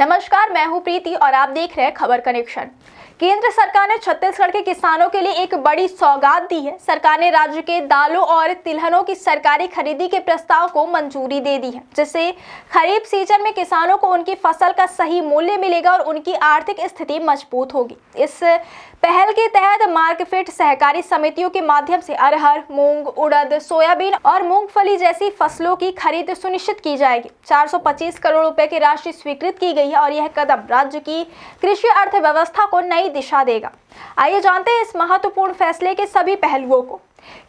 नमस्कार, मैं हूं प्रीति और आप देख रहे हैं खबर कनेक्शन। केंद्र सरकार ने छत्तीसगढ़ के किसानों के लिए एक बड़ी सौगात दी है। सरकार ने राज्य के दालों और तिलहनों की सरकारी खरीदी के प्रस्ताव को मंजूरी दे दी है, जिससे खरीफ सीजन में किसानों को उनकी फसल का सही मूल्य मिलेगा और उनकी आर्थिक स्थिति मजबूत होगी। इस पहल के तहत मार्कफेड सहकारी समितियों के माध्यम से अरहर, मूंग, उड़द, सोयाबीन और मूंगफली जैसी फसलों की खरीद सुनिश्चित की जाएगी। 425 करोड़ रुपए की राशि स्वीकृत की गई है और यह कदम राज्य की कृषि अर्थव्यवस्था को नई दिशा देगा। आइए जानते हैं इस महत्वपूर्ण फैसले के सभी पहलुओं को।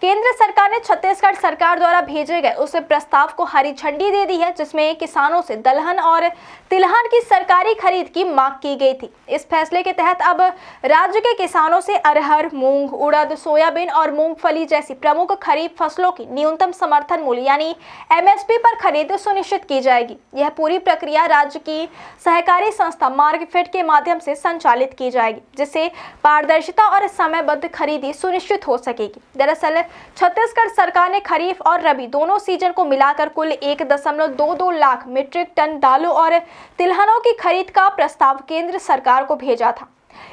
केंद्र सरकार ने छत्तीसगढ़ सरकार द्वारा भेजे गए उस प्रस्ताव को हरी झंडी दे दी है, जिसमें किसानों से दलहन और तिलहन की सरकारी खरीद की मांग की गई थी। इस फैसले के तहत अब राज्य के किसानों से अरहर, मूंग, उड़द, सोयाबीन और मूंगफली जैसी प्रमुख खरीफ फसलों की न्यूनतम समर्थन मूल्य यानी एमएसपी पर खरीद सुनिश्चित की जाएगी। यह पूरी प्रक्रिया राज्य की सहकारी संस्था मार्कफेड के माध्यम से संचालित की जाएगी, जिससे पारदर्शिता और समयबद्ध खरीदी सुनिश्चित हो सकेगी। दरअसल छत्तीसगढ़ सरकार ने खरीफ और रबी दोनों सीजन को मिलाकर कुल 1.22 लाख मीट्रिक टन दालों और तिलहनों की खरीद का प्रस्ताव केंद्र सरकार को भेजा था।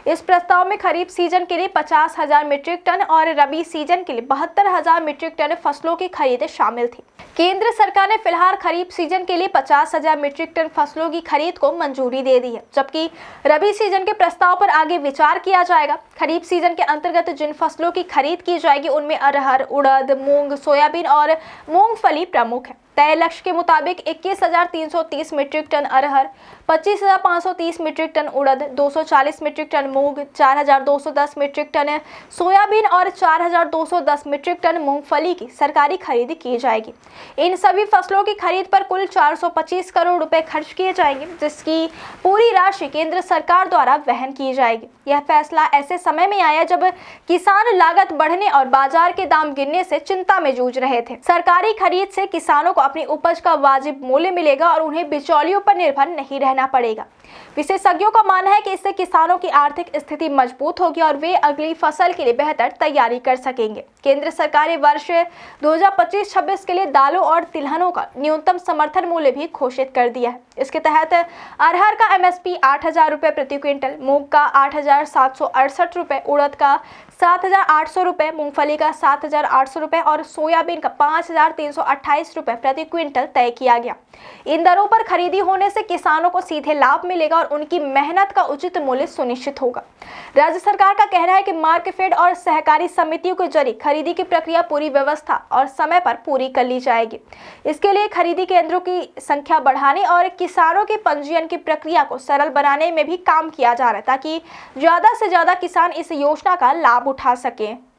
इस प्रस्ताव में खरीफ सीजन के लिए 50,000 मीट्रिक टन और रबी सीजन के लिए 72,000 मीट्रिक टन फसलों की खरीद शामिल थी। केंद्र सरकार ने फिलहाल खरीफ सीजन के लिए 50,000 मीट्रिक टन फसलों की खरीद को मंजूरी दे दी है, जबकि रबी सीजन के प्रस्ताव पर आगे विचार किया जाएगा। खरीफ सीजन के अंतर्गत जिन फसलों की खरीद की जाएगी उनमें अरहर, उड़द, मूंग, सोयाबीन और मूंगफली प्रमुख है। तय लक्ष्य के मुताबिक 21,330 मीट्रिक टन अरहर, 25,530 मीट्रिक टन उड़द, 240 मीट्रिक टन मूंग, 4,210 मीट्रिक टन सोयाबीन और 4,210 मीट्रिक टन मूंगफली की सरकारी खरीद की जाएगी। इन सभी फसलों की खरीद पर कुल 425 करोड़ रुपए खर्च किए जाएंगे, जिसकी पूरी राशि केंद्र सरकार द्वारा वहन की जाएगी। यह फैसला ऐसे समय में आया जब किसान लागत बढ़ने और बाजार के दाम गिरने से चिंता में जूझ रहे थे। सरकारी खरीद से किसानों को अपनी उपज का वाजिब मूल्य मिलेगा और उन्हें बिचौलियों पर निर्भर नहीं रहना पड़ेगा। विशेषज्ञों का मानना है कि इससे किसानों की आर्थिक स्थिति मजबूत होगी और वे अगली फसल के लिए बेहतर तैयारी कर सकेंगे। केंद्र सरकार ने वर्ष 2025-26 के लिए दालों और तिलहनों का न्यूनतम समर्थन मूल्य भी घोषित कर दिया है। इसके तहत अरहर का एमएसपी 8,000 रुपए प्रति क्विंटल, मूंग का 8,768 रुपए, उड़द का 7,800 रुपए, मूंगफली का 7,800 रुपए और सोयाबीन का 5,328 रुपए प्रति क्विंटल तय किया गया। इन दरों पर खरीदी होने से किसानों को सीधे लाभ मिलेगा और उनकी मेहनत का उचित मूल्य सुनिश्चित होगा। राज्य सरकार का कहना है कि मार्कफेड और सहकारी समितियों के जरिए खरीदी की प्रक्रिया पूरी व्यवस्था और समय पर पूरी कर ली जाएगी। इसके लिए खरीदी केंद्रों की संख्या बढ़ाने और किसानों के पंजीयन की प्रक्रिया को सरल बनाने में भी काम किया जा रहा है, ताकि ज्यादा से ज्यादा किसान इस योजना का लाभ उठा सकें।